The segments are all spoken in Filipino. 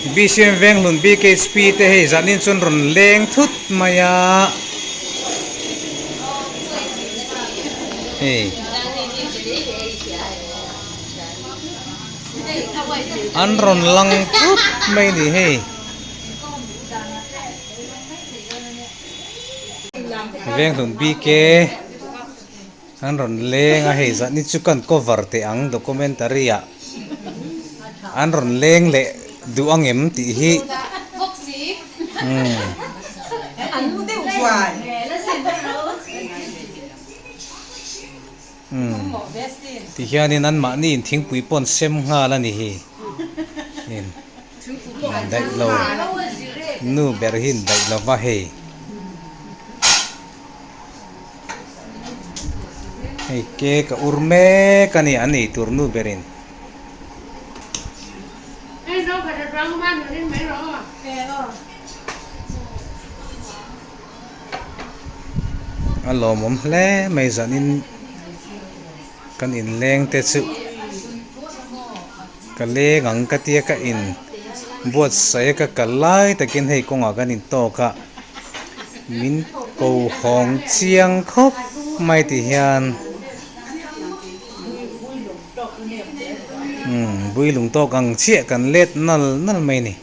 BCM Venghlun BKHP te hei zanin chun ron leng thut maya hei an ron lang thut mai ni hei Venghlun BK an ron leng a hei zanin chu kan cover te ang documentary a an ron leng le du angem ti hi ti hianin an ma ni in thingpui pon sem nga la ni hi in dai lo nu ber hin dai lo wa hei hei ke ka urme kani ani turnu berin alo mom hle mai zanin kan Inleng te chu ka le ngang ka tia ka in buat sai ka kalai takin hei konga kan in to ka min ko hong chiang khop mai ti hian bui lung to kang chia kan let nal nal mai ni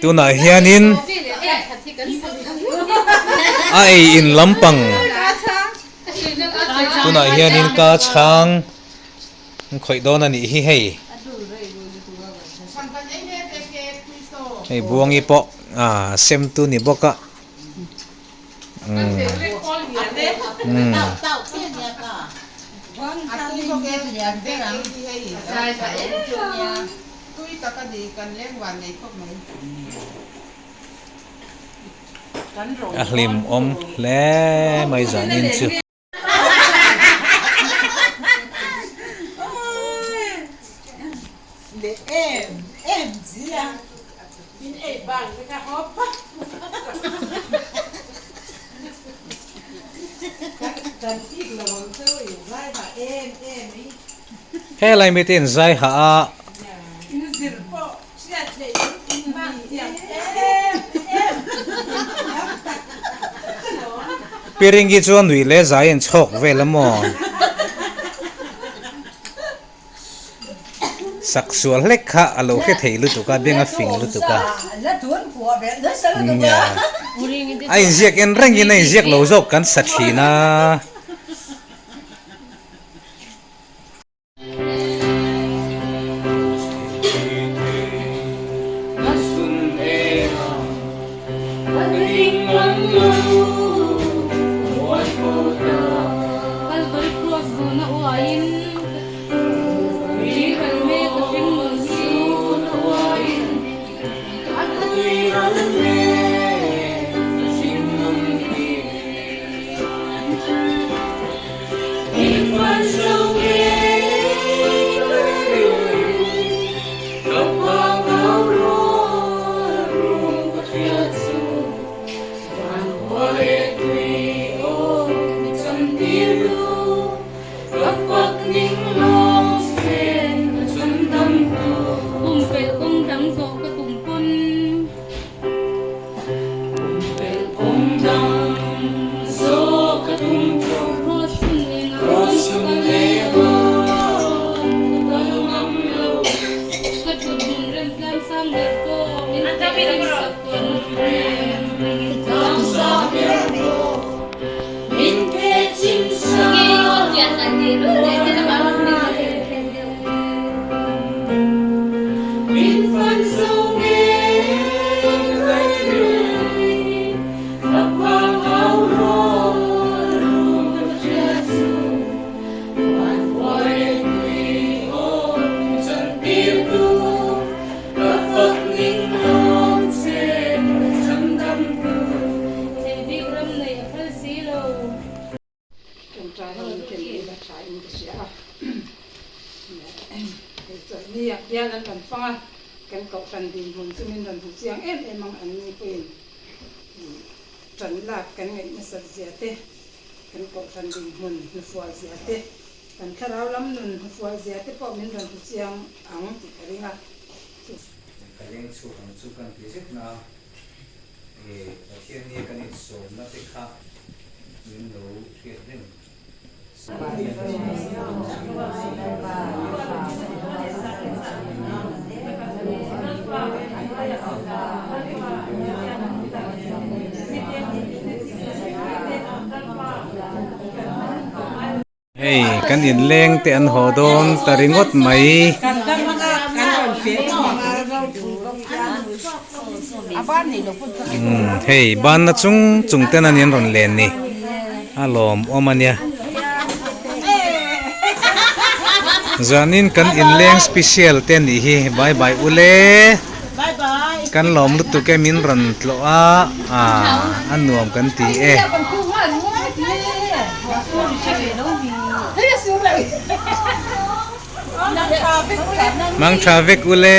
Tuna hianin ai in lampang tuna hianin ka chang khoi don ani hi hei hei buangi po sem tu ni boka hlim om le mai zanin chu em gì à? Bin em bang với cả hộp. Cần ít là bọn tôi vai và em ý. he lai mi tin zai ha piringi chuan nui le zai en chok ve lamo saksual lekha alo khe theilu tuka benga finglu tuka ai ziak en rangin ai ziak lo jok kan sathina kan cậu trần đình hồn cho nên lần thủ giang em mong anh như quên trần lạc kan ngày mà sạch dễ thế kan cậu trần đình hồn nó phù dễ thế kan khá rau lắm nun nó phù dễ thế có mình lần thủ giang áng thì cái gì ngắt cái leng chu kan ti zet na thiên nhiên kan it so na te kha min lo thiet ren hey kan Inleng te an hodon taringot mai hey ban na chung ten an ron len ni alom omania zanin kan Inleng special ten hi bye bye ule bye bye kan lom lu tu ke min ron tlo a anuam kan ti mang traffic ule